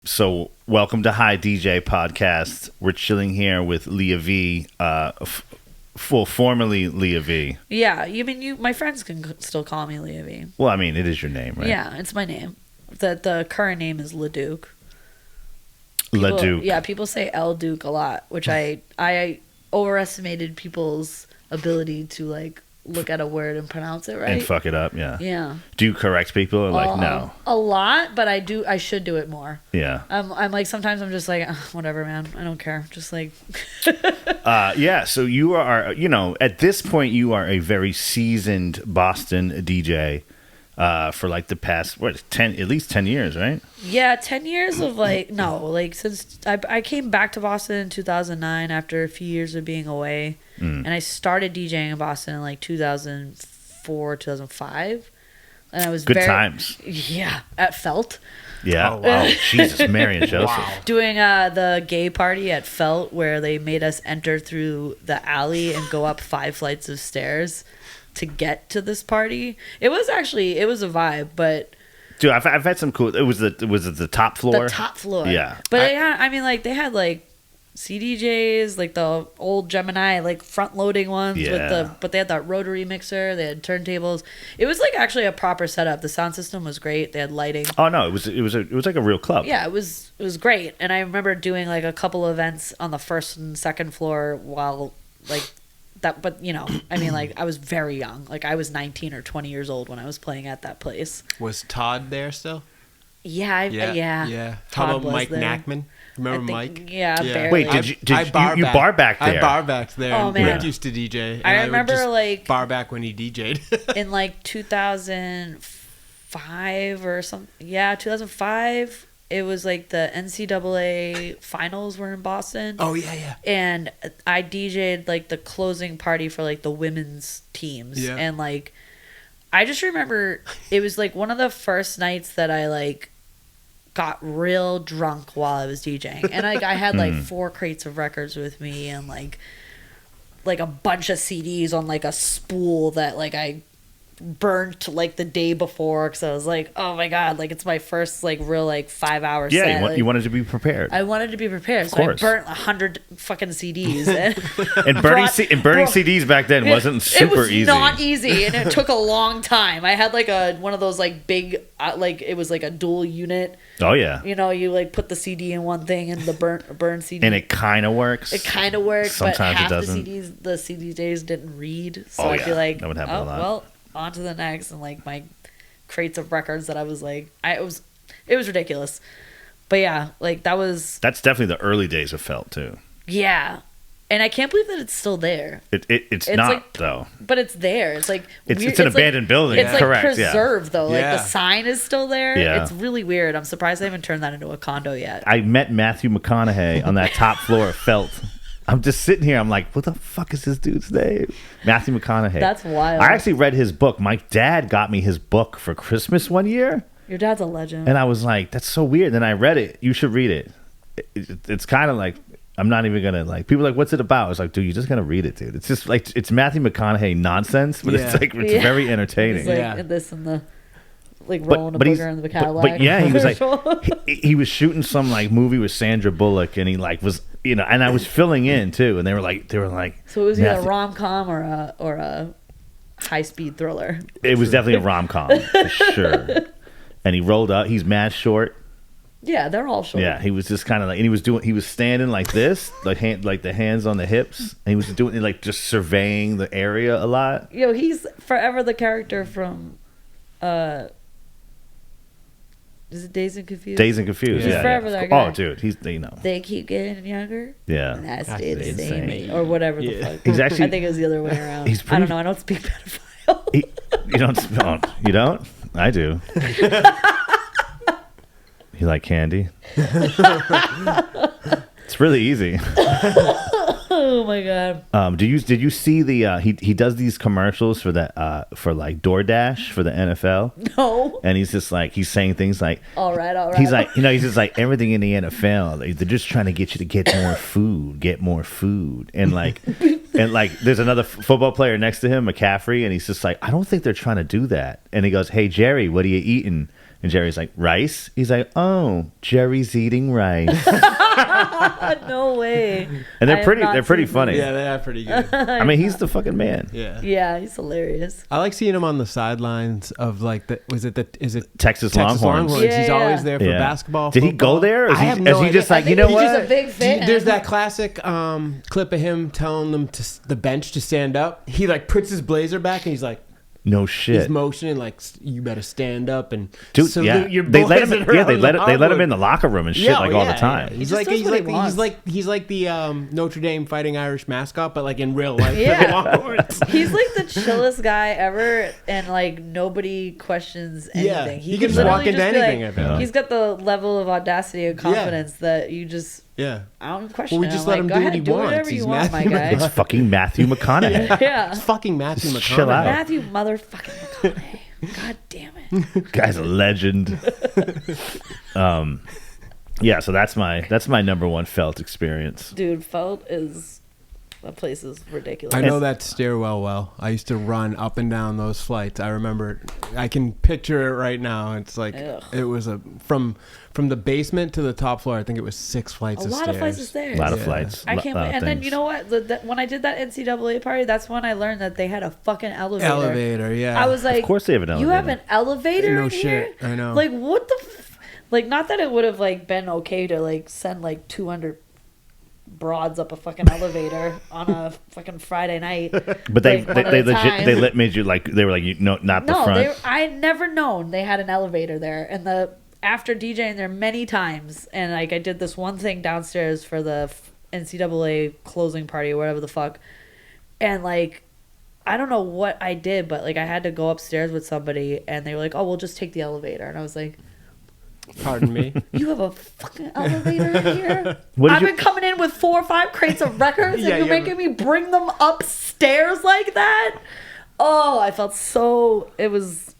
So, welcome to hiDj podcast. We're chilling here with Leah V, formerly Leah V. Yeah, my friends can still call me Leah V. Well, I mean, it is your name, right? Yeah, it's my name. The current name is LeDuc. LeDuc. Yeah, people say El Duke a lot, which I overestimated people's ability to like look at a word and pronounce it right And fuck it up, yeah. Yeah. Do you correct people or like no? A lot, but I should do it more. Yeah. I'm like sometimes I'm just like whatever, man. I don't care. Just like. Yeah. So you are, at this point you are a very seasoned Boston DJ. For like the past at least 10 years, right? Yeah, 10 years of since I came back to Boston in 2009 after a few years of being away, and I started DJing in Boston in like 2004, 2005, and I was good times. Yeah, at Felt. Yeah. Oh, wow. Jesus, Mary and Joseph. Wow. Doing the gay party at Felt where they made us enter through the alley and go up 5 flights of stairs to get to this party. It was a vibe, but dude, I've had some cool. Was it the top floor? The top floor, yeah. But they had like CDJs, like the old Gemini, like front loading ones but they had that rotary mixer. They had turntables. It was like actually a proper setup. The sound system was great. They had lighting. Oh no, it was like a real club. Yeah, it was great. And I remember doing like a couple events on the first and second floor while like. But I was very young. Like I was 19 or 20 years old when I was playing at that place. Was Todd there still? Yeah. How about Mike Nackman? Remember Mike? Yeah, barely. Wait, did you bar back there? I bar backed there. Oh man, Rick used to DJ. I remember like bar back when he DJ'd in like 2005 or something. Yeah, 2005. It was like the NCAA finals were in Boston. Oh, yeah. And I DJ'd like the closing party for like the women's teams. Yeah. And like, I just remember it was like one of the first nights that I like got real drunk while I was DJing. And like, I had like 4 crates of records with me and like a bunch of CDs on like a spool that like I burnt like the day before because I was like, oh my god, like it's my first like real like 5 hour set. Yeah, you wanted to be prepared. I wanted to be prepared, so course. I burnt 100 fucking CDs. And burning CDs back then wasn't super easy. It was not easy, and it took a long time. I had like one of those like big like it was like a dual unit. Oh yeah. You like put the CD in one thing and the burn CD. And it kind of works. It kind of works, Sometimes but half it doesn't. the CDJs didn't read, so I'd be like, that would happen a lot. Well, on to the next, and like my crates of records that I was like, it was ridiculous. But yeah, like that's definitely the early days of Felt too. Yeah. And I can't believe that it's still there. It's not like, though. But it's there. It's like it's an abandoned building. It's like correct. preserved though. Yeah. Like the sign is still there. Yeah. It's really weird. I'm surprised they haven't turned that into a condo yet. I met Matthew McConaughey on that top floor of Felt. I'm just sitting here. I'm like, what the fuck is this dude's name? Matthew McConaughey. That's wild. I actually read his book. My dad got me his book for Christmas one year. Your dad's a legend. And I was like, that's so weird. Then I read it. You should read it. It's kind of like, I'm not even going to like, people are like, what's it about? I was like, dude, you're just going to read it, dude. It's just like, it's Matthew McConaughey nonsense, but it's like, it's very entertaining. It's like this and the, like rolling a booger in the Cadillac. But yeah, he was like, he was shooting some like movie with Sandra Bullock, and he like was, and I was filling in too, and they were like, so it was either a rom-com or a high-speed thriller. It was definitely a rom-com for sure. And he rolled up. He's mad short. Yeah, they're all short. Yeah, he was just kind of like, and he was standing like this, like the hands on the hips, and he was doing like just surveying the area a lot. He's forever the character from. Is it Dazed and Confused? Dazed and Confused, He's forever that guy. Oh, dude, he's They keep getting younger. Yeah, and I stay the same, or whatever the fuck. He's actually. I think it was the other way around. I don't know. I don't speak pedophile. You don't? You don't? I do. You like candy? It's really easy. Oh my god. Did you see the he does these commercials for that for like DoorDash for the NFL? No. And he's just like he's saying things like all right. He's like he's just like everything in the NFL. They're just trying to get you to get more food, and like there's another football player next to him, McCaffrey, and he's just like I don't think they're trying to do that. And he goes, "Hey Jerry, what are you eating?" And Jerry's like, rice? He's like, oh, Jerry's eating rice. No way. And they're pretty funny. Yeah, they are pretty good. I mean, he's the fucking man. Yeah. Yeah, he's hilarious. I like seeing him on the sidelines of like is it Texas Longhorns. Yeah, He's yeah. always there for Yeah. basketball. Did he football. go there? Or is I have he, no is he just idea. like, I you think know he's just what? a big fan. There's that classic clip of him telling them the bench to stand up. He like puts his blazer back and he's like, No he's shit. motioning like you better stand up and Dude, salute yeah. your They let boys him. around Yeah, they the let him hardwood. in the locker room and shit all the time. He's just like does what he wants. he's like the Notre Dame Fighting Irish mascot, but like in real life. Yeah. He's like the chillest guy ever, and like nobody questions Yeah, anything. he can just literally walk into be anything, I feel like. He's got the level of audacity and confidence that you just Yeah. I don't question. Well, we just I'm let him like, do go what he ahead, do wants. whatever He's you want, my Matthew guy. It's fucking Matthew McConaughey. Yeah, It's fucking Matthew Just McConaughey. chill out. Matthew motherfucking McConaughey. God damn it. Guy's a legend. Yeah, so that's my number one felt experience. Dude, Felt is that place is ridiculous. I know that stairwell well. I used to run up and down those flights. I remember. I can picture it right now. It's like Ugh. it was from the basement to the top floor. I think it was 6 flights a of lot stairs. of flights of stairs. A lot of Yeah. flights. I can't. And then you know what? When I did that NCAA party, that's when I learned that they had a fucking elevator. Elevator, yeah. I was like, Of course they have an elevator. You have an elevator No in here? shit, I know. Like what the? Like not that it would have like been okay to like send like 200 broads up a fucking elevator on a fucking Friday night. But they like, one at they a legit time. they made you like they were like you no not the No, front. I never known they had an elevator there, and after DJing there many times, and like I did this one thing downstairs for the NCAA closing party or whatever the fuck, and like I don't know what I did, but like I had to go upstairs with somebody, and they were like, "Oh, we'll just take the elevator," and I was like, Pardon me. "You have a fucking elevator in here? What did I've you- been coming in with 4 or 5 crates of records, Yeah, and you're yeah. making me bring them upstairs like that." Oh, I felt so. I was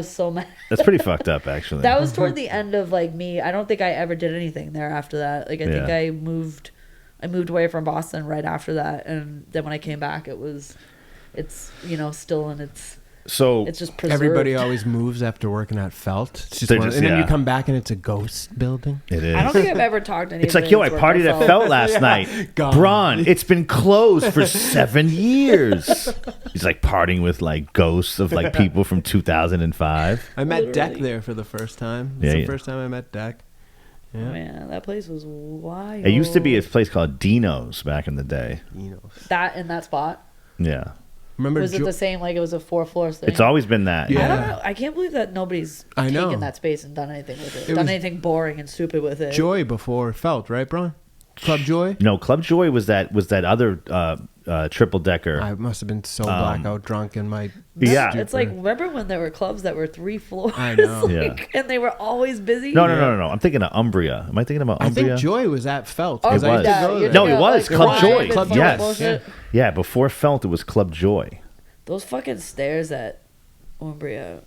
so mad. That's pretty fucked up, actually. That was toward the end of like me. I don't think I ever did anything there after that. Like I think Yeah. I moved away from Boston right after that, and then when I came back, it's still in its so it's just preserved. Everybody always moves after working at Felt. It's just They're one, just- and then yeah. you come back and it's a ghost building. it is. I don't think I've ever talked to anybody. It's like, yo, I that's worked partied at at Felt last night. Gone. Braun, it's been closed for 7 years. He's like partying with like ghosts of like people from 2005. I met Deck Literally. there for the first time. It's Yeah, the yeah. first time I met Deck. Oh, Yeah. man, that place was wild. It used to be a place called Dino's back in the day. You know. that in that spot. Yeah. Remember Was it the same? Like it was a 4 floors thing. It's always been that. Yeah. I don't know. I can't believe that nobody's I know. taken that space and done anything with it. It Done was- anything boring and stupid with it. Joy before Felt, right, Brian? Club Joy? No, Club Joy was that other triple decker. I must have been so blackout drunk in my. Yeah. It's like, remember when there were clubs that were 3 floors? I know. Like, and they were always busy? No. I'm thinking of Umbria. Am I thinking about I Umbria? think Joy was at Felt. Oh, 'cause I was. used to yeah, go you're there. No, thinking it of, was like, Club Vibe Joy. and Club fucking Yes. bullshit. Yeah, before Felt, it was Club Joy. Those fucking stairs at Umbria,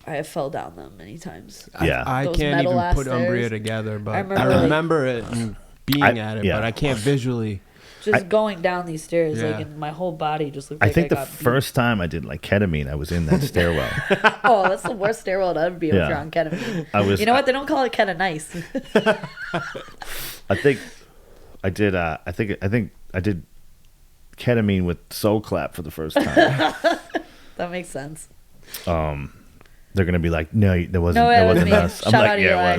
I have fell down them many times. Yeah. I Those can't even metal-ass put Umbria stairs. together, but I I remember, like- remember it and being at it, yeah. but I can't visually. Just going down these stairs, Yeah. like, and my whole body just looked I like think the got beat. first time I did like ketamine, I was in that stairwell. Oh, that's the worst stairwell to ever be Yeah. if you're on ketamine. I was. You know what? They don't call it ketamine nice. I think I did. I think I did ketamine with Soul Clap for the first time. That makes sense. They're gonna be like, no, that wasn't. No, that it was wasn't me. us. I'm Shout like, out yeah, it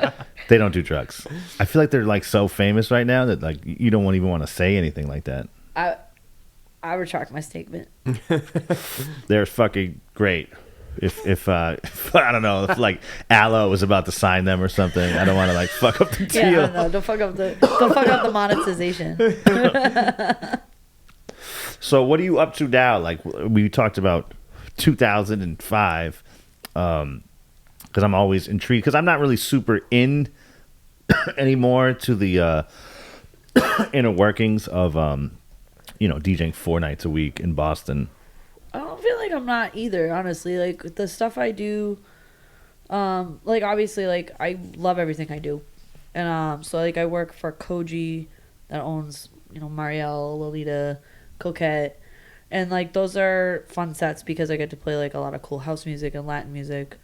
was. They don't do drugs. I feel like they're like so famous right now that like you don't even want to say anything like that. I retract my statement. They're fucking great. If I don't know, if like Aloe was about to sign them or something, I don't want to like fuck up the deal. Yeah, no, don't fuck up the monetization. So what are you up to now? Like we talked about 2005, because I'm always intrigued because I'm not really super in anymore to the inner workings of DJing 4 nights a week in Boston. I don't feel like I'm not either, honestly. Like the stuff I do, like obviously, like I love everything I do, and so like I work for Koji that owns Marielle, Lolita, Coquette, and like those are fun sets because I get to play like a lot of cool house music and Latin music.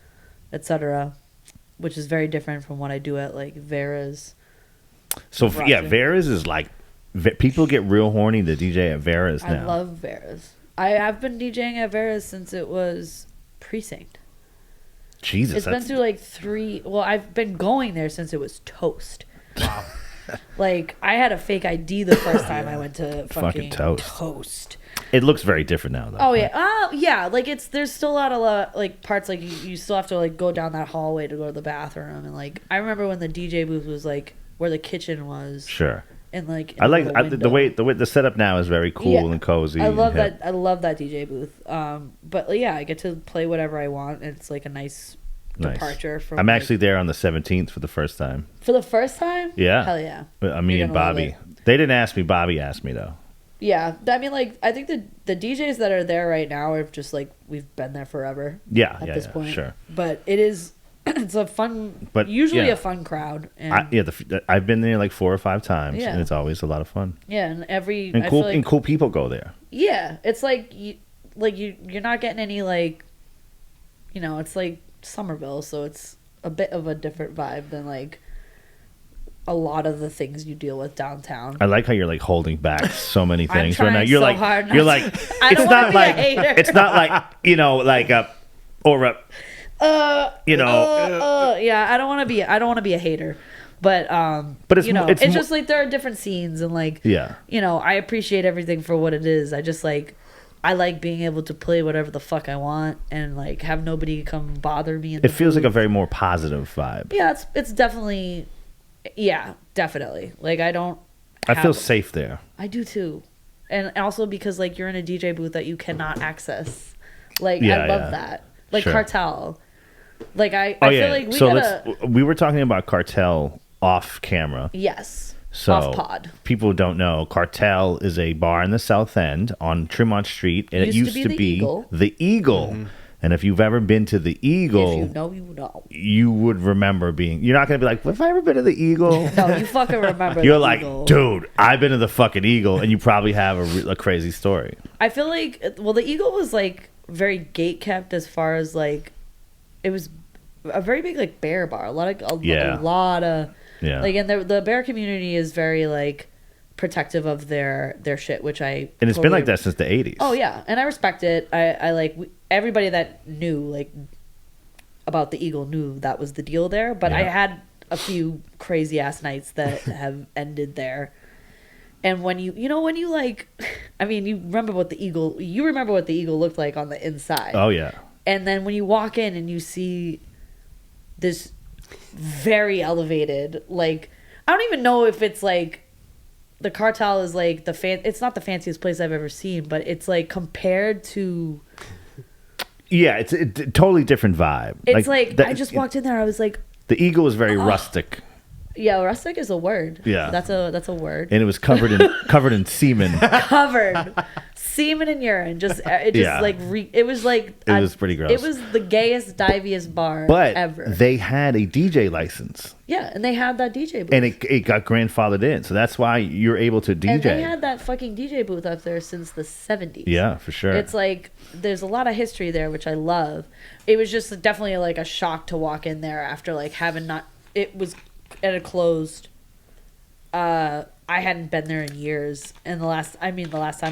etc., which is very different from what I do at like Vera's. So yeah, Vera's is like people get real horny to DJ at Vera's now. I love Vera's. I've been DJing at Vera's since it was Precinct. Jesus, it's been through like 3. Well, I've been going there since it was Toast. Wow. Like I had a fake ID the first time I went to fucking Toast. Toast. It looks very different now, though. Oh yeah, yeah. Like there's still a lot like parts like you still have to like go down that hallway to go to the bathroom, and like I remember when the DJ booth was like where the kitchen was. Sure. And like I like the way the setup now is very cool and cozy. I love that. I love that DJ booth. But yeah, I get to play whatever I want. And it's like a nice departure from. I'm actually there on the 17th for the first time. For the first time? Yeah. Hell yeah. Me and Bobby. They didn't ask me. Bobby asked me though. Yeah, I mean, like I think the DJs that are there right now are just like we've been there forever. Yeah. At this point, sure. But it is. It's a fun, but usually a fun crowd. And I've been there like 4 or 5 times, Yeah. and it's always a lot of fun. Yeah, and and cool people go there. Yeah, it's like you're not getting any like, it's like Somerville, so it's a bit of a different vibe than like a lot of the things you deal with downtown. I like how you're like holding back so many things right now. You're so like hard you're like I don't wanna be a hater. It's not like like a or a yeah, I don't want to be a hater, but it's just like there are different scenes and like I appreciate everything for what it is. I just like I like being able to play whatever the fuck I want and like have nobody come bother me. It feels like a very more positive vibe. Yeah, it's definitely definitely. Like I feel safe there. I do too, and also because like you're in a DJ booth that you cannot access. Like I love that. Like sure. Cartel. Like I feel like we were talking about Cartel off camera. Yes. So off pod. People don't know Cartel is a bar in the South End on Tremont Street, and it used to be the Eagle. Mm-hmm. And if you've ever been to the Eagle, if you know, you know. You would remember being. You're not gonna be like, "Have I ever been to the Eagle?" No, you fucking remember. You're like, Eagle. Dude, I've been to the fucking Eagle, and you probably have a crazy story. I feel like, the Eagle was like very gate kept as far as like. It was a very big like bear bar. A lot of like, and the bear community is very like protective of their shit, which I and it's been like that since the 80s. Oh yeah, and I respect it. I like everybody that knew like about the Eagle knew that was the deal there. But I had a few crazy ass nights that have ended there. And when when you like, I mean, you remember what the Eagle looked like on the inside. Oh yeah. And then when you walk in and you see this very elevated, like, I don't even know if it's like the Cartel is like it's not the fanciest place I've ever seen, but it's like compared to. Yeah, it's a totally different vibe. It's like I just walked in there. I was like, the Eagle is very rustic. Yeah, rustic is a word. Yeah, that's a word. And it was covered in semen. Covered. Semen and urine, it was pretty gross. It was the gayest, diviest bar ever. They had a DJ license. Yeah, and they had that DJ booth, and it got grandfathered in, so that's why you're able to DJ. And they had that fucking DJ booth up there since the 70s. Yeah, for sure. It's like there's a lot of history there, which I love. It was just definitely like a shock to walk in there after like having not. It was closed. I hadn't been there in years, and the last time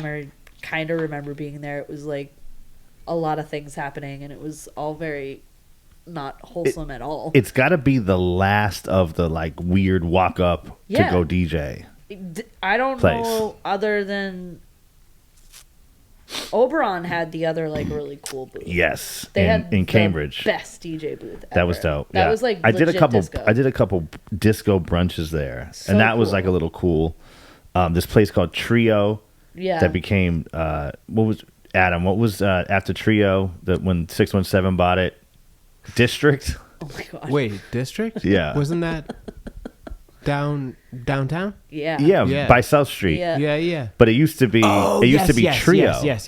I kind of remember being there, it was like a lot of things happening, and it was all very not wholesome at all. It's got to be the last of the like weird walk up to go DJ. I don't know other than Oberon had the other like really cool booth. Yes, they had in Cambridge, the best DJ booth ever. That was dope. That was like I did a couple disco brunches there, and that was like a little cool. This place called Trio. Yeah. That became what was after Trio when 617 bought it? District. Oh my god. Wait, District? Yeah. Wasn't that downtown? Yeah. By South Street. Yeah. But it used to be Trio. Yes.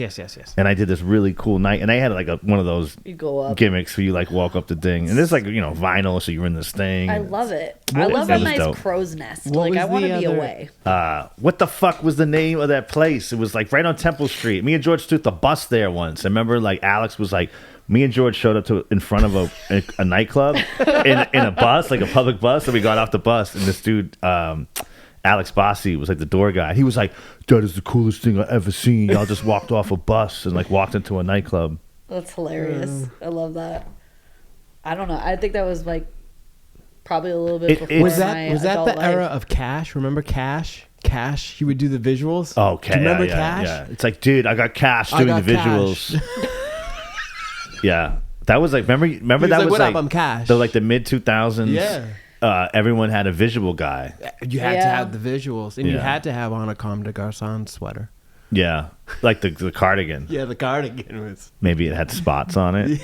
And I did this really cool night, and I had like one of those you go up. gimmicks where you like walk up the thing, and it's like vinyl, so you're in this thing. I love it. I love a nice crow's nest. Like I want to be away. What the fuck was the name of that place? It was like right on Temple Street. Me and George took the bus there once. I remember like Alex was like, Me and George showed up in front of a nightclub in a bus, like a public bus, and we got off the bus, and this dude, Alex Bossi, was like the door guy. He was like, "That is the coolest thing I've ever seen." Y'all just walked off a bus and like walked into a nightclub. That's hilarious. I love that. I don't know. I think that was like probably a little bit before Was my that adult the era life. of Cash? Remember Cash? Cash, he would do the visuals. Oh, okay. Do you remember yeah, Cash? Yeah. It's like, dude, I got Cash I doing got the visuals. Yeah, that was like remember was that like, was "What like up, I'm Cash." the mid 2000s. Yeah. Everyone had a visual guy. You had to Yeah. have the visuals, and you Yeah. had to have on a Comme des Garçons sweater. Yeah, like the cardigan. Yeah, the cardigan was. Maybe it had spots on it.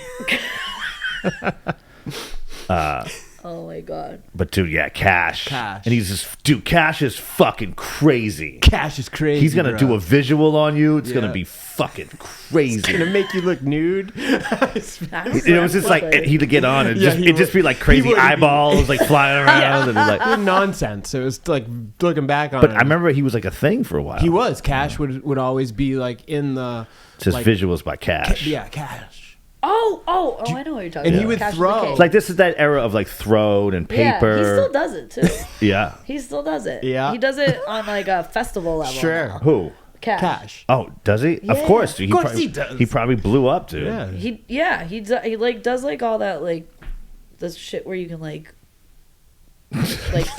Oh my god. But dude, yeah, Cash. Cash. And he's just, dude, Cash is fucking crazy. Cash is crazy. He's gonna bro. do a visual on you. It's Yeah. gonna be fucking It's crazy. gonna make you look nude. It was just like he'd get on and Yeah, it'd just be like crazy would be- eyeballs like flying around and like. Nonsense. It was like looking back on But it. I remember he was like a thing for a while. he was. Cash would always be like in the Just like, visuals by Cash. Yeah, Cash. Oh, I know what you're talking And about. he would Cash throw. the King. It's like this is that era of like throne and paper. Yeah, he still does it too. Yeah. He still does it. Yeah. He does it on like a festival level. Sure. now. Who? Cash. Oh, does he? Of Yeah. course, dude. Of course probably, he does. He probably blew up, dude. Yeah. He like does like all that like the shit where you can like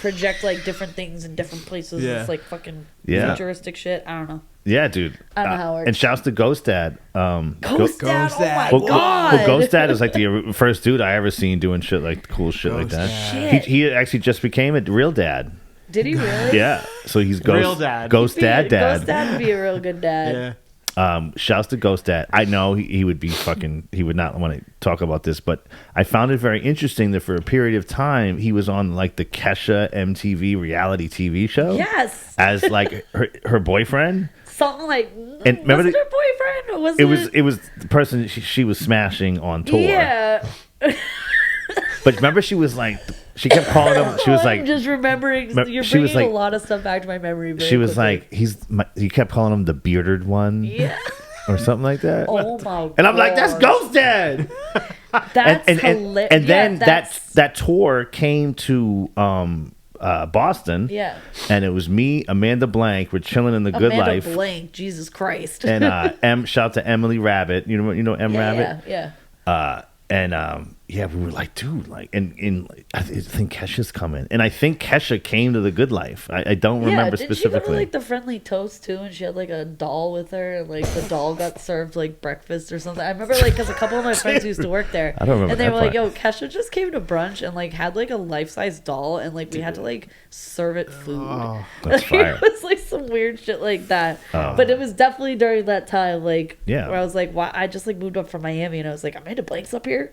project like different things in different places. Yeah. It's like fucking Yeah. futuristic shit. I don't know. Yeah, dude. I don't know how it works. And shouts to Ghost Dad. Ghost Dad. Ghost Oh my Dad. god. Ghost Dad is like the first dude I ever seen doing shit like cool shit like Ghost that. Dad. Shit. He actually just became a real dad. Did he really? Yeah, so he's Ghost Real dad. Ghost Dad. Ghost Dad would be a real good dad. Yeah. Shouts to Ghost Dad. I know he would be fucking. He would not want to talk about this, but I found it very interesting that for a period of time he was on like the Kesha MTV reality TV show. Yes. As like her boyfriend. Something like. And remember was it the- her boyfriend? Or was It was the person she was smashing on tour. Yeah. But remember, she was like, she kept calling him. She was I'm like, just remembering. You're she was bringing a like- lot of stuff back to my memory. Very she was quickly. like, he kept calling him the bearded one Yeah. or something like that. Oh my god. And I'm like, that's Ghost Dad. That's and hilarious. then that tour came to Boston. Yeah. And it was me, Amanda Blank. We're chilling in the Good Amanda Life. Blank. Jesus Christ. And shout out to Emily Rabbit. You know Em Rabbit. Yeah. Yeah, we were like, dude, like, and I think Kesha's coming, and I think Kesha came to the Good Life. I don't remember Didn't she specifically. go to like the Friendly Toast too, and she had like a doll with her, and like the doll got served like breakfast or something. I remember like because a couple of my friends used to work there. I don't remember And they that were like, part. "Yo, Kesha just came to brunch and like had like a life size doll, and like we had to like serve it food. That's fire. It was like some weird shit like that. Oh. But it was definitely during that time, like Yeah. where I was like, "Why?" I just like moved up from Miami, and I was like, "Amanda Blake's up here.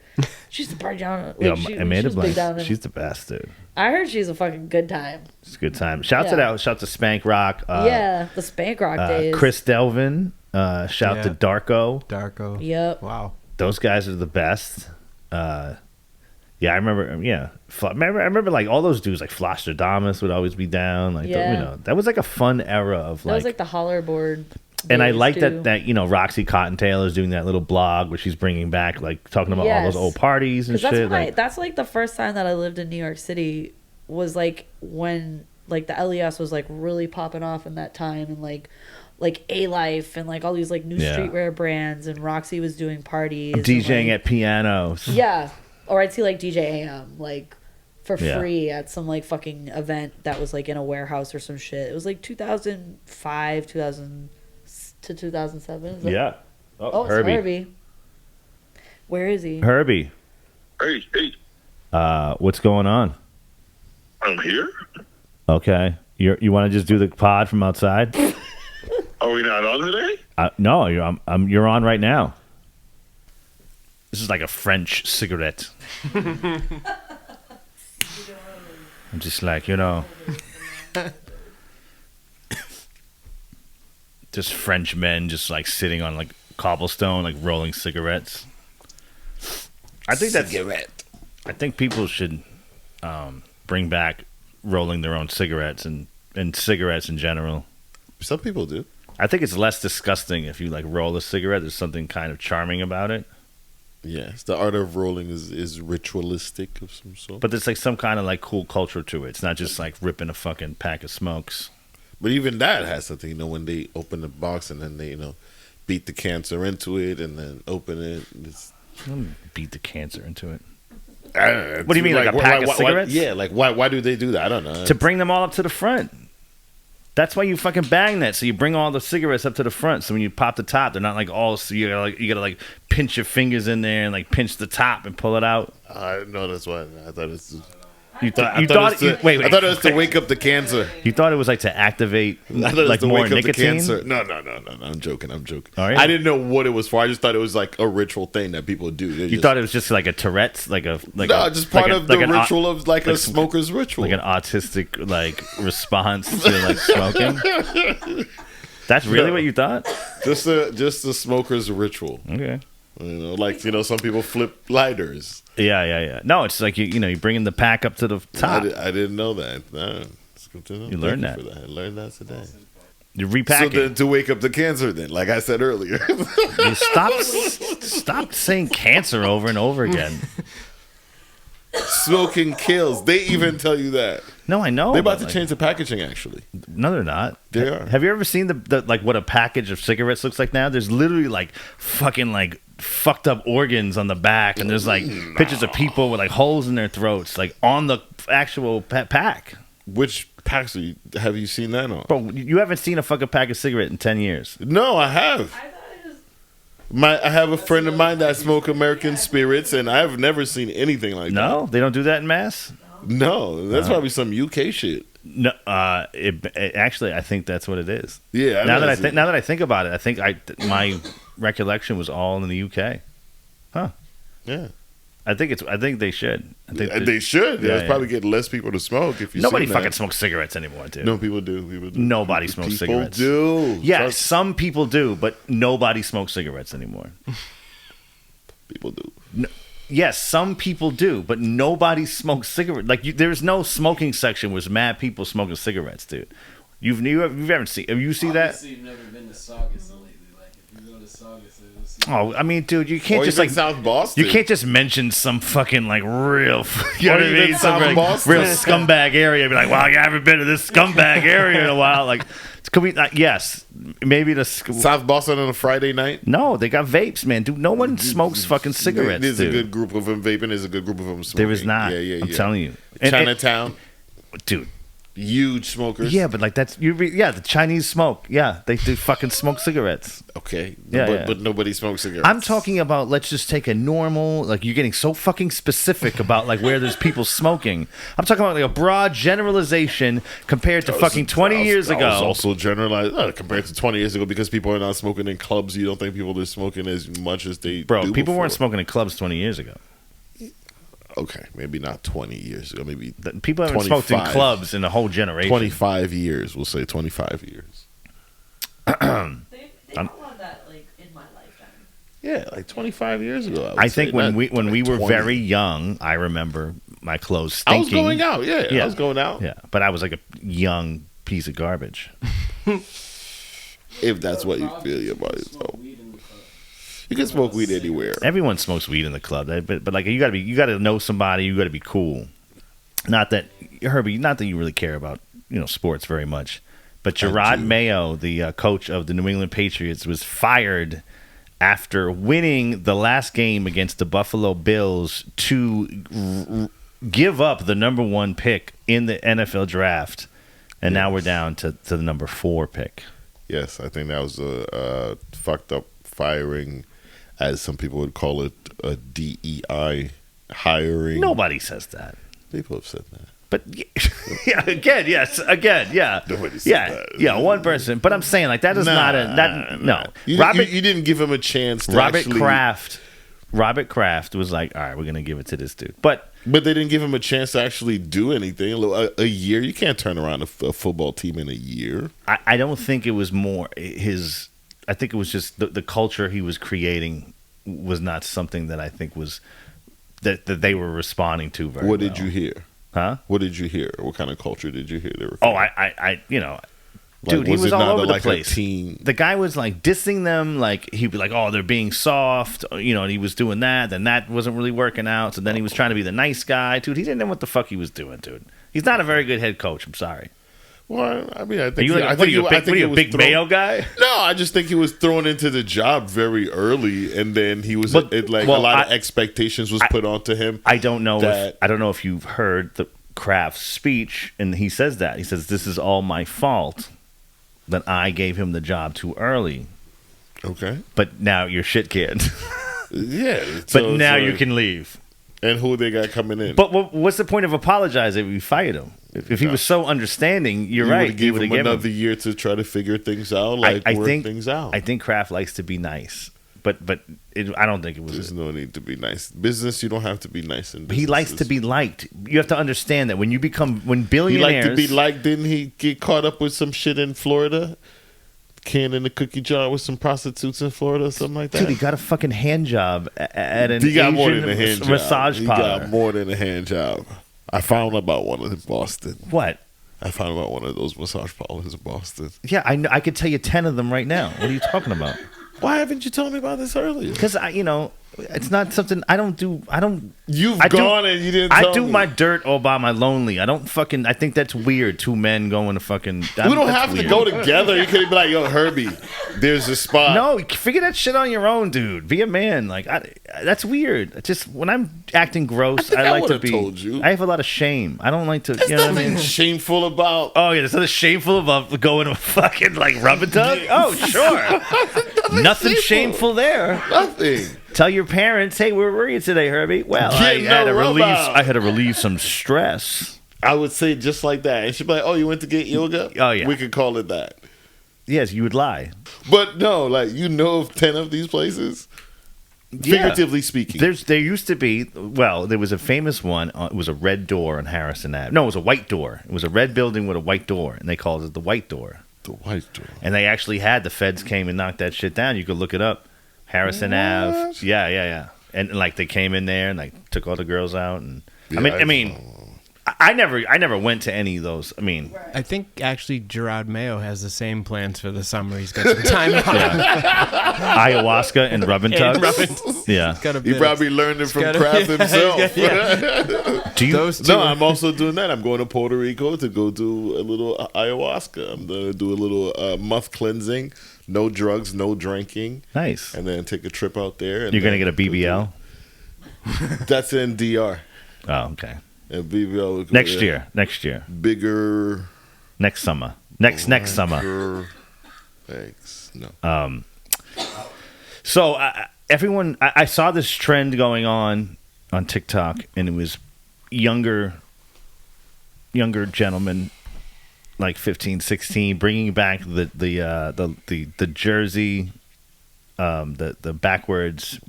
She used to party down." Yeah, Like, she Amanda was big Blank, down in- she's the best, dude. I heard she's a fucking good time. It's a good time. Shout to Yeah. that. Shout to Spank Rock. Yeah, the Spank Rock days. Chris Delvin. Shout to Yeah. Darko. Darko. Yep. Wow. Those guys are the best. Yeah, I remember. Yeah, I remember like all those dudes like Flostradamus would always be down. Like Yeah. that was like a fun era of That was like the holler board. And I days, like too. that Roxy Cottontail is doing that little blog where she's bringing back like talking about all Yes. those old parties and 'Cause that's shit. when Like, that's like the first time that I lived in New York City was like when like the LES was like really popping off in that time, and like A Life and like all these like new Yeah. streetwear brands, and Roxy was doing parties. and, DJing like, at pianos. yeah, or I'd see like DJ AM like for Yeah. free at some like fucking event that was like in a warehouse or some shit. It was like 2005, 2000 to 2007. Is that- Yeah. Oh, it's Herbie. Where is he? Herbie, Hey, what's going on? I'm here. Okay, you want to just do the pod from outside? Are we not on today? No, you're on right now. This is like a French cigarette. I'm just like, just French men just like sitting on like cobblestone, like rolling cigarettes. I think I think people should bring back rolling their own cigarettes and cigarettes in general. Some people do. I think it's less disgusting if you like roll a cigarette. There's something kind of charming about it. Yes, the art of rolling is ritualistic of some sort. But there's like some kind of like cool culture to it. It's not just like ripping a fucking pack of smokes. But even that has something, when they open the box and then they, beat the cancer into it and then open it. It's, Beat the cancer into it. I don't know. What do you mean, like a pack of cigarettes? Yeah, like why do they do that? I don't know. To bring them all up to the front. That's why you fucking bang that. So you bring all the cigarettes up to the front. So when you pop the top, they're not like all. So you gotta pinch your fingers in there and like pinch the top and pull it out. I didn't know that's why. I thought it's. You thought I thought it was to wake up the cancer. You thought it was like to activate I thought it was like to more wake up the nicotine. cancer. No. I'm joking. All right. I didn't know what it was for. I just thought it was like a ritual thing that people do. You thought it was just like a Tourette's, just part of the ritual of like a smoker's ritual, like an autistic like response to like smoking. That's really what you thought? Just a smoker's ritual. Okay. Some people flip lighters. Yeah. No, it's like you bring in the pack up to the top. I didn't know that. No, it's good to know. You learned that. I learned that today. You repack it. So then to wake up the cancer, then, like I said earlier. You stop saying cancer over and over again. Smoking kills. They even tell you that. No, I know. They're about to change the packaging, actually. No, they're not. They are. Have you ever seen the like what a package of cigarettes looks like now? There's literally like fucking like fucked up organs on the back, and there's like pictures of people with like holes in their throats, like on the actual pack. Which packs have you seen that on? Bro, you haven't seen a fucking pack of cigarette in 10 years. No, I have. I have a friend of mine that smoke American Spirits, and I've never seen anything like that. No, they don't do that in mass. No, that's probably some UK shit. No, it actually, I think that's what it is. Yeah. Now that I think about it, I think my recollection was all in the UK. Huh? Yeah. I think they should. They should. Yeah, They'll probably get less people to smoke if you. Nobody see fucking that. smokes cigarettes anymore, dude. No, people do. Nobody smokes cigarettes. People do. Yeah, some people do, but nobody smokes cigarettes anymore. People do. No, yes, some people do, but nobody smokes cigarettes. Like there's no smoking section where mad people smoking cigarettes, dude. You've never seen? Have you seen that? Obviously, you've never been to Saugus lately. Like if you go to Saugus, you'll see. Oh, I mean, dude, you can't Or just even like South Boston. You can't just mention some fucking like real, you know Or what I even mean? Some South like, Boston. real scumbag area. Be like, wow, you haven't been to this scumbag area in a while. Like, could we? Yes, maybe the South Boston on a Friday night. No, they got vapes, man. Dude, no one smokes fucking cigarettes. There's dude. a good group of them vaping. There's a good group of them smoking. There is not. Yeah. I'm telling you, Chinatown, dude. huge smokers. Yeah, but like that's the Chinese smoke. Yeah, they do fucking smoke cigarettes. Okay. Yeah, but nobody smokes cigarettes. I'm talking about let's just take a normal, like you're getting so fucking specific about like where there's people smoking. I'm talking about like a broad generalization compared to fucking 20 years ago. I was also generalized compared to 20 years ago because people are not smoking in clubs. You don't think people are smoking as much as they do people weren't before. smoking in clubs 20 years ago. Okay, maybe not 20 years ago. Maybe People haven't smoked in 25. clubs in a whole generation. 25 years. We'll say 25 years. They don't want that like in my lifetime. Yeah, like 25 years ago. I think say. when Not we were 20. very young, I remember my clothes I stinking. was going out. Yeah, I was going out. Yeah, but I was like a young piece of garbage. If that's what you feel about yourself. You can smoke weed anywhere. Everyone smokes weed in the club, but like you gotta know somebody. You gotta be cool. Not that Herbie, not that you really care about sports very much, but Gerard Mayo, the coach of the New England Patriots, was fired after winning the last game against the Buffalo Bills to give up the number 1 pick in the NFL draft, and now we're down to the number 4 pick. Yes, I think that was a fucked up firing, as some people would call it, a DEI hiring. Nobody says that. People have said that. But yeah, yeah. Nobody said that. Yeah, one person. But I'm saying like that is not a that no. You didn't give him a chance to Robert Kraft was like, all right, we're gonna give it to this dude. But they didn't give him a chance to actually do anything. A year, you can't turn around a football team in a year. I don't think it was more his. I think it was just the culture he was creating was not something that I think was that they were responding to very well. What did you hear? Huh? What did you hear? What kind of culture did you hear they were Oh, creating? I Dude, he was it all not over the like place. A teen? The guy was like dissing them, like he'd be like, "Oh, they're being soft," you know, and he was doing that. Then that wasn't really working out. So then he was trying to be the nice guy, dude. He didn't know what the fuck he was doing, dude. He's not a very good head coach. I'm sorry. Well, I mean, I Are think you, I what are you, think he a was big thrown- Mayo guy? No, I just think he was thrown into the job very early, and then he was But- a well, lot of expectations was put onto him. I don't know. That- I don't know if you've heard the Kraft's speech, and he says that he says this is all my fault that I gave him the job too early. Okay, But now you're shit kid. yeah, But now you can leave. And who they got coming in? But what's the point of apologizing if you fired him? If he was so understanding, you're you right. would've gave would've him given another year to try to figure things out, work things out. I think Kraft likes to be nice, but I don't think it was. There's no need to be nice. Business, you don't have to be nice in business. He likes to be liked. You have to understand that when He billionaires, liked to be liked. Didn't he get caught up with some shit in Florida? Can in the cookie jar with some prostitutes in Florida, or something like that. dude, he got a fucking hand job at an He got Asian more than a hand job. massage He parlor. got more than a hand job. I found about one in Boston. What? I found about one of those massage parlors in Boston. Yeah, I could tell you 10 of them right now. What are you talking about? Why haven't you told me about this earlier? Because it's not something I don't do. You've I do- gone and you didn't tell I do me. my dirt all by my lonely. I think that's weird. Two men going to fucking. We don't have to go together. You could be like, yo, Herbie, there's a spot. No, figure that shit on your own, dude. Be a man. Like that's weird. It's just when I'm acting gross, think I I like to would've be. told you. I have a lot of shame. I don't like to. There's You know what I nothing mean? shameful about. Oh yeah, there's nothing shameful about going to a fucking like rub and tug. Oh sure, nothing shameful there. Nothing. Tell your parents, hey, where were you today, Herbie? Well, I Getting had to no rub relieve. out. I had to relieve some stress. I would say just like that. And she'd be like, oh, you went to get yoga? Oh, yeah. We could call it that. Yes, you would lie. But no, like, you know of 10 of these places? Figuratively speaking. There used to be. Well, there was a famous one. It was a red door on Harrison Ave. No, it was a white door. It was a red building with a white door, and they called it the White Door. The white door. And they actually had the feds came and knocked that shit down. You could look it up. Harrison Ave. Yeah. And like they came in there and like took all the girls out. And I never went to any of those. I mean, I think actually Gerard Mayo has the same plans for the summer. He's got some time off. ayahuasca and rub and tugs. Yeah. Got a He bit probably learned it from gotta- Kraft yeah, himself. Do you? Those two. No, I'm also doing that. I'm going to Puerto Rico to go do a little ayahuasca. I'm going to do a little month cleansing. No drugs, no drinking. Nice. And then take a trip out there. And You're gonna then get a BBL. That's in DR. Oh, okay. And BBL would go Next there. year, Bigger. next summer, next summer. bigger- Thanks. No. So everyone, I saw this trend going on TikTok, and it was younger gentlemen, like 15, 16, bringing back the jersey, the backwards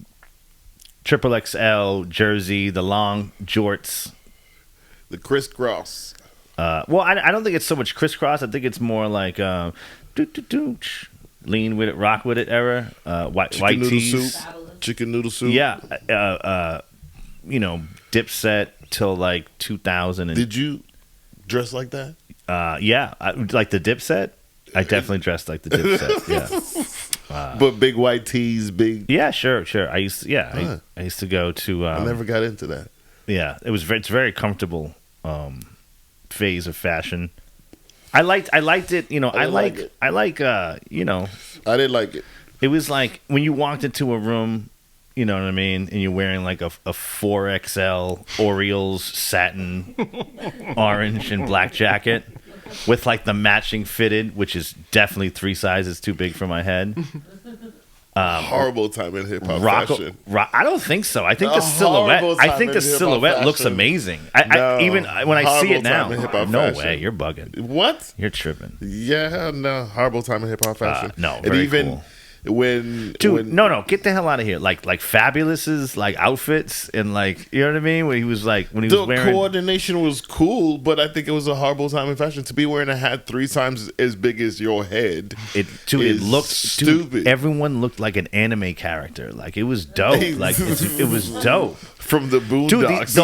triple XL jersey, the long jorts. The crisscross. Well, I don't think it's so much crisscross. I think it's more like lean with it, rock with it era. White Chicken noodle tees. soup. Chicken noodle soup. Yeah, Dipset till like 2000. And, Did you dress like that? yeah, like the Dipset. I definitely dressed like the Dipset. Yeah, But big white tees, big. yeah, sure. I used to, Huh. I used to go to. I never got into that. Yeah, it's very comfortable phase of fashion. I liked it. I didn't like it. I I didn't like it. it was like when you walked into a room, you know what I mean, and you're wearing like a 4XL Orioles satin orange and black jacket with like the matching fitted, which is definitely 3 sizes too big for my head. Horrible time in hip hop fashion. I don't think so. I think A the silhouette. horrible I time think in the hip-hop silhouette looks fashion. amazing. No, Even when I see horrible it now, time in hip-hop no fashion. way, you're bugging. What? You're tripping. Yeah, no. Horrible time in hip hop fashion. No, and very even cool. Dude, no, get the hell out of here. Like Fabulous's like outfits and like, you know what I mean? When he was wearing coordination was cool, but I think it was a horrible time in fashion to be wearing a hat 3 times as big as your head. It looked stupid. Dude, everyone looked like an anime character. Like it was dope. Like it was dope. From the Boondocks.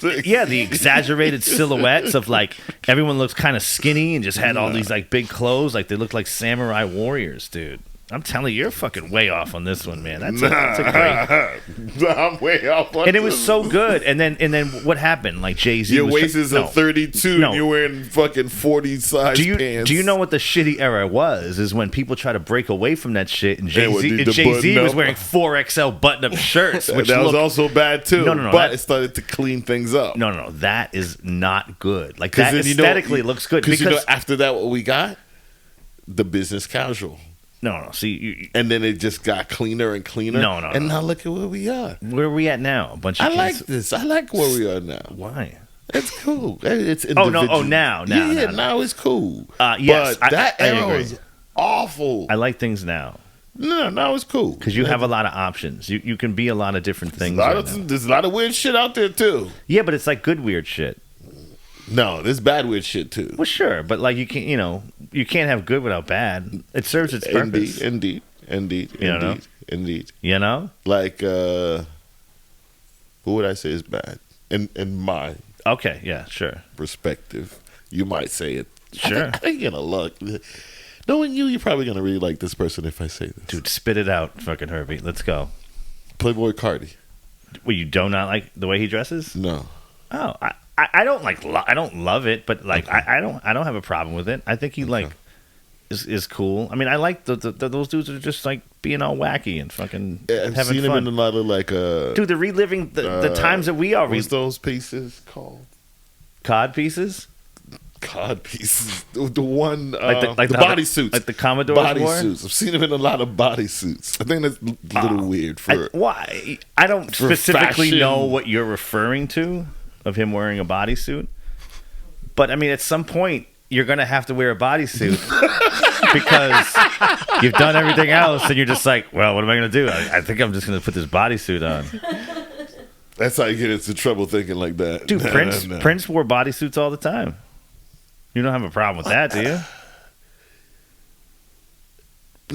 Dude, the exaggerated silhouettes of like everyone looks kind of skinny and just had all these like big clothes. Like they looked like samurai warriors, dude. I'm telling you, you're fucking way off on this one, man. That's a great. I'm way off on and it was so good. And then what happened? Like Jay-Z. Your waist is a 32 and you're wearing fucking 40 size pants. Do you know what the shitty era was? Is when people try to break away from that shit and Jay-Z was wearing 4XL button-up shirts. Which that was also bad too. No, but it started to clean things up. No. That is not good. Like that aesthetically looks good. Because after that, what we got? The business casual. No. See, and then it just got cleaner and cleaner. No. And now look at where we are. Where are we at now? A bunch of kids. Like this. I like where we are now. Why? It's cool. It's individual. Now it's cool. Yes, but that era agree. was awful. I like things now. No, now it's cool because you have a lot of options. You can be a lot of different things. There's a lot of weird shit out there too. Yeah, but it's like good weird shit. No, there's bad weird shit too. Well, sure, but like you can't have good without bad. It serves its purpose. Indeed. You know, like who would I say is bad? In my sure perspective, you might say it. Sure, I think you're gonna look. Knowing you're probably gonna really like this person if I say this. Dude, spit it out, fucking Herbie. Let's go. Playboy Cardi. Well, you do not like the way he dresses? No. Oh, I don't like. I don't love it, but like okay. I don't have a problem with it. I think he like is cool. I mean, I like those dudes that are just like being all wacky and fucking I've having seen fun. him in a lot of like dude, they're reliving the times that we are. What's those pieces called? Cod pieces. Cod pieces. The one like the bodysuits, like the Commodore bodysuits. I've seen him in a lot of bodysuits. I think that's a little weird for why. I don't specifically fashion. know what you're referring to. Of him wearing a bodysuit, but I mean, at some point you're gonna have to wear a bodysuit because you've done everything else, and you're just like, well, what am I gonna do? I think I'm just gonna put this bodysuit on. That's how you get into trouble thinking like that, dude. Prince wore bodysuits all the time. You don't have a problem with that, do you?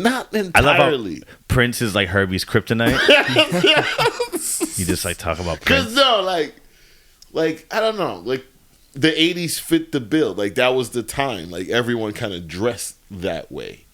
Not entirely. I love how Prince is like Herbie's kryptonite. You just like talk about Prince. Because no, like I don't know, like the 80s fit the bill. Like that was the time. Like everyone kind of dressed that way.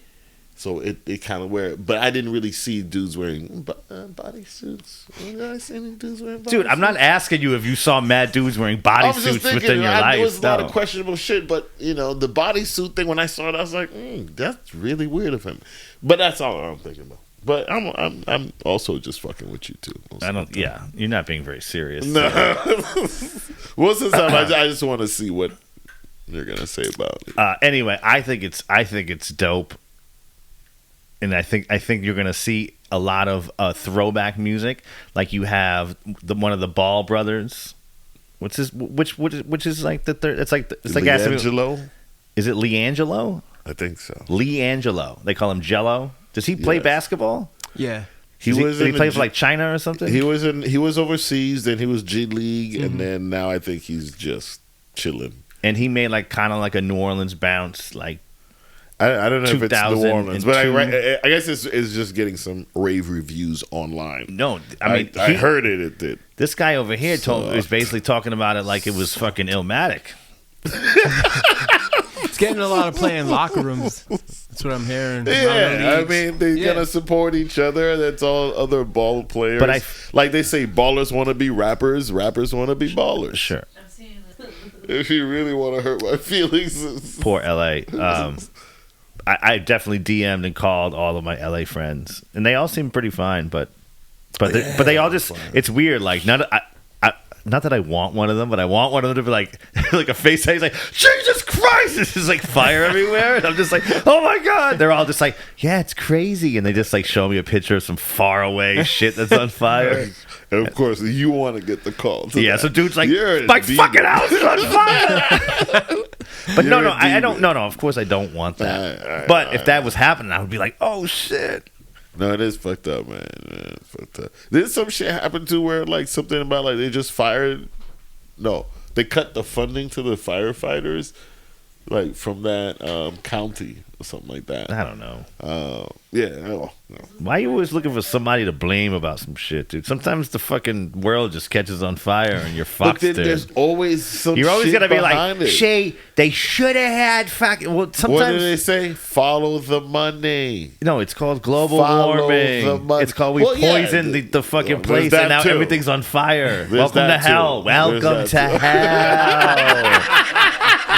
So it kind of wear, but I didn't really see dudes wearing bodysuits. Did I see any dudes wearing bodysuits? Dude, I'm not asking you if you saw mad dudes wearing bodysuits within your life. There was a lot of questionable shit, but the bodysuit thing, when I saw it, I was like, that's really weird of him. But that's all I'm thinking about. But I'm also just fucking with you too. I don't. Yeah, you're not being very serious. No. What's this time? I just want to see what you're gonna say about it. Anyway, I think it's dope, and I think you're gonna see a lot of throwback music. Like you have one of the Ball brothers. Which is like the third. It's like Leangelo. Is it Leangelo? I think so. Leangelo. They call him Jello. Does he play basketball? Yeah. Did he play for like China or something? He was overseas, then he was G League, and then now I think he's just chilling. And he made like kind of like a New Orleans bounce, like I don't know if it's New Orleans, but I guess it's just getting some rave reviews online. No, I mean I heard it. It did. This guy over here was basically talking about it like it was fucking Illmatic. It's getting a lot of play in locker rooms. That's what I'm hearing. Yeah, I mean, they're going to support each other. That's all other ball players. But like they say, ballers want to be rappers. Rappers want to be ballers. Sure. If you really want to hurt my feelings. Poor LA. I definitely DM'd and called all of my LA friends. And they all seem pretty fine, but they all just, it's weird. Like, not that I want one of them, but I want one of them to be like a face. He's like, Jesus Christ! There's just like fire everywhere, and I'm just like, oh my god! They're all just like, yeah, it's crazy, and they just like show me a picture of some far away shit that's on fire. And of course, you want to get the call. Yeah, so dude's like, my fucking house is on fire. But no, I don't. No, of course I don't want that. But if that was happening, I would be like, oh shit. No, it is fucked up, man. It's fucked up. Did some shit happen to where like something about like they just fired? No, they cut the funding to the firefighters, like from that county or something like that. I don't know. Yeah. No. Why you always looking for somebody to blame about some shit, dude? Sometimes the fucking world just catches on fire and you're fucked, But then dude. there's always some. You're always shit gonna be behind like, it. Shay, they should have had fucking. Well, What do sometimes they say? Follow the money. no, it's called global Follow warming. the money. It's called we Well, yeah, poisoned the fucking there's place, that and now too. everything's on fire. There's Welcome to that too. hell. There's Welcome that to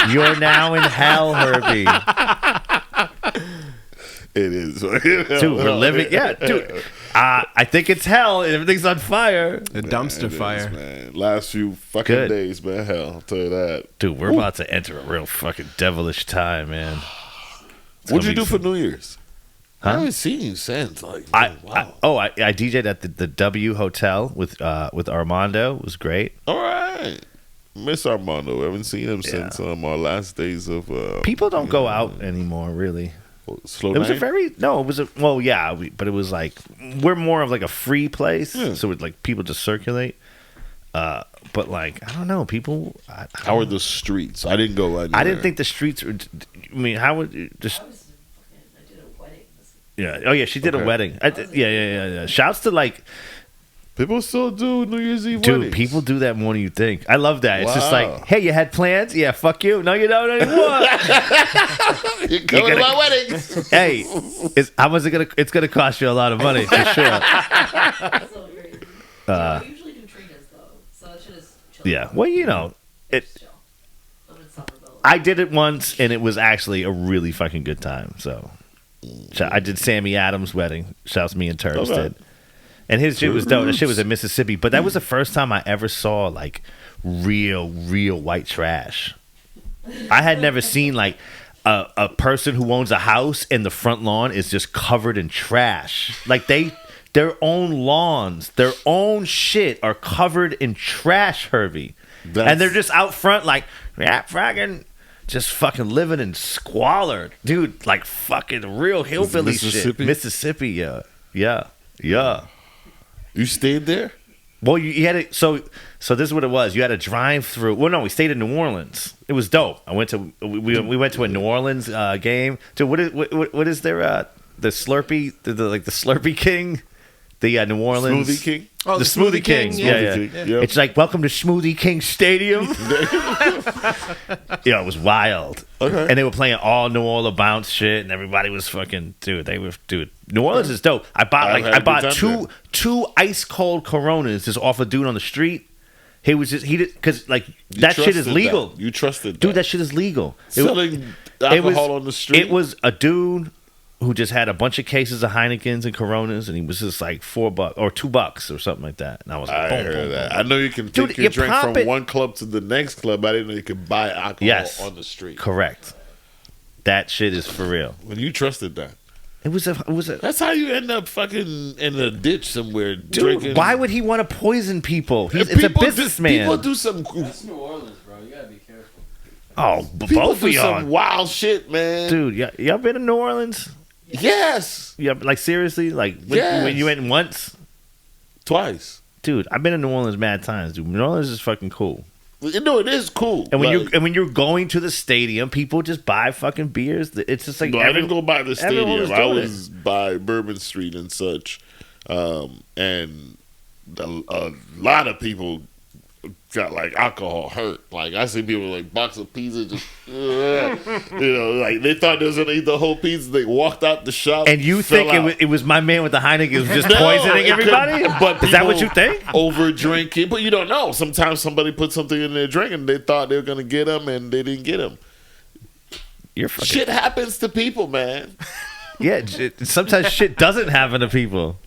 hell. You're now in hell, Herbie. It is, Dude, we're living. Yeah, dude. I think it's hell, and everything's on fire. A dumpster It is, fire. man. Last few fucking Good. days, man. Hell, I'll tell you that. Dude, we're about to enter a real fucking devilish time, man. It's What'd gonna you do be for New Year's? I Huh? haven't seen you since. Like, I wow. I DJ'd at the W Hotel with Armando. It was great. All right. Miss Armando. I haven't seen him since our last days of. People don't go out anymore, really. Slow It was a night? very but it was like we're more of like a free place, Yeah. so it's like people just circulate. But like I don't know, people. How are the streets? I didn't go anywhere. I didn't think the streets were. I mean, how would you just? I did a wedding. Yeah. Oh yeah, she did a Okay. wedding. Yeah. Shouts to like. People still do New Year's Eve Dude, weddings. people do that more than you think. I love that. It's just Wow. like, hey, you had plans? Yeah, fuck you. No, you don't anymore. You're coming to gotta- my wedding. Hey, how much is it gonna? It's gonna cost you a lot of money for sure. So crazy. I usually do Trina's though, so that shit is chill. Yeah. Well, you know, it. It's chill. Live in Somerville. I did it once, and it was actually a really fucking good time. So, I did Sammy Adams' wedding. Shouts me and Turbs Okay. did, and his shit was dope. That shit was in Mississippi, but that was the first time I ever saw like real white trash. I had never seen like a person who owns a house and the front lawn is just covered in trash. Like their own lawns, their own shit are covered in trash, Herbie. And they're just out front like, yeah, just fucking living in squalor. Dude, like fucking real hillbilly Mississippi? shit. Mississippi, yeah. Yeah. You stayed there? Well, you had it. So this is what it was. You had to drive through. Well, no, we stayed in New Orleans. It was dope. We went to a New Orleans game. Dude, what is their the Slurpee the Slurpee King, the New Orleans Smoothie King? Oh, the Smoothie King. Yeah. Smoothie King. Yep. It's like welcome to Smoothie King Stadium. Yeah, it was wild. Okay. And they were playing all New Orleans bounce shit, and everybody was fucking dude. New Orleans is dope. I I've had a bought good time two ice cold Coronas just off a dude on the street. He did because like that shit is trusted legal. that. You trusted Dude, that. that shit is legal. Selling alcohol on the street? It was a dude who just had a bunch of cases of Heinekens and Coronas, and he was just like $4 or $2 or something like that. And I was like, I boom, heard boom, that. boom. I know you can Dude, take your you drink pop from it- one club to the next club. I didn't know you could buy alcohol Yes. on the street. Correct. That shit is for real. When you trusted that. It was a That's how you end up fucking in a ditch somewhere dude. drinking. Why would he want to poison people? It's a People do- businessman. People do some That's New Orleans, bro. You gotta be careful. people both do of y'all, some wild shit, man. dude. Y'all been to New Orleans? Yes. Yeah, like seriously, like Yes. when you went once, Twice. dude. I've been to New Orleans mad times, dude. New Orleans is fucking cool. You know, it is cool. And when Like, you're going to the stadium, people just buy fucking beers. It's just like no, I didn't go by the everyone stadium. was I doing was by Bourbon Street and such. And a lot of people got like alcohol hurt. Like I see people like box of pizza just, like they thought they was gonna eat the whole pizza. They walked out the shop. And you fell think out. it was my man with the Heineken was just No, poisoning it could- everybody? But Is that what people you think? Over drinking, but you don't know. Sometimes somebody put something in their drink and they thought they were gonna get them, and they didn't get them. You're fucking Shit happens to people, man. yeah. Sometimes shit doesn't happen to people.